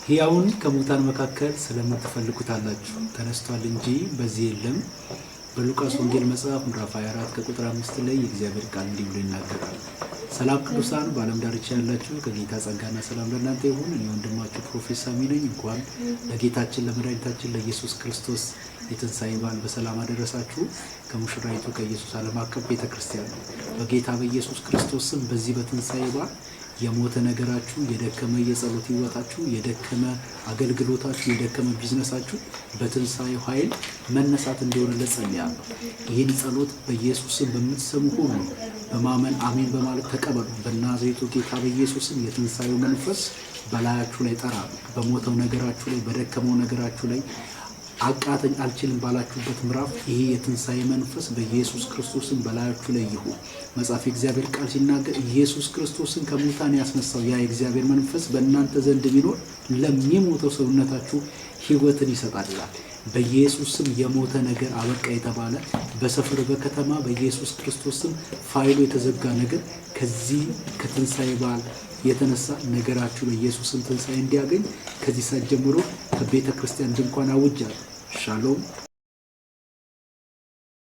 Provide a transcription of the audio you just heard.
ሕያውን ከሙታን መካከል ስለምትፈልጉት አላችሁ ተነስቷል እንጂ በዚህ የለም። በሉቃስ ወንጌል መጽሐፍ ምዕራፍ 24 ከቁጥር 5 ላይ የእግዚአብሔር ቃል እንዲህ ብሎ ይናገራል። ሰላም ቅዱሳን በዓለም ዳርቻ ያላችሁ ከጌታ ጸጋና ሰላም ለእናንተ ይሁን። እኔ ወንድማችሁ ፕሮፌሰር ሳሚ ነኝ። እንኳን ለጌታችን ለመድኃኒታችን ለኢየሱስ ክርስቶስ የትንሣኤ በዓል በሰላም አደረሳችሁ። ከሙሽራይቱ ከኢየሱስ ዓለም አቀፍ ቤተክርስቲያን ነው። በጌታ በኢየሱስ ክርስቶስ ስም በዚህ በትንሣኤ በዓል የሞተ ነገራችሁ፣ የደከመ የጸሎት ህይወታችሁ፣ የደከመ አገልግሎታችሁ፣ የደከመ ቢዝነሳችሁ በትንሣኤው ኃይል መነሳት እንዲሆንለት ጸልያለሁ። ይህን ጸሎት በኢየሱስ ስም በምትሰሙ ሁሉ በማመን አሜን በማለት ተቀበሉ። በናዝሬቱ ጌታ በኢየሱስ ስም የትንሣኤው መንፈስ በላያችሁ ላይ ጠራሉ። በሞተው ነገራችሁ ላይ፣ በደከመው ነገራችሁ ላይ አቃተኝ አልችልም ባላችሁበት ምዕራፍ ይሄ የትንሣኤ መንፈስ በኢየሱስ ክርስቶስን በላያችሁ ላይ ይሁን። መጽሐፍ የእግዚአብሔር ቃል ሲናገር ኢየሱስ ክርስቶስን ከሙታን ያስነሳው ያ የእግዚአብሔር መንፈስ በእናንተ ዘንድ ቢኖር ለሚሞተው ሰውነታችሁ ህይወትን ይሰጣል ይላል። በኢየሱስ ስም የሞተ ነገር አበቃ የተባለ በሰፈር በከተማ በኢየሱስ ክርስቶስ ስም ፋይሉ የተዘጋ ነገር ከዚህ ከትንሣኤ በዓል የተነሳ ነገራችሁ በኢየሱስ ስም ትንሣኤ እንዲያገኝ ከዚህ ሰዓት ጀምሮ ከቤተ ክርስቲያን ድንኳን አውጃለሁ። ሻሎም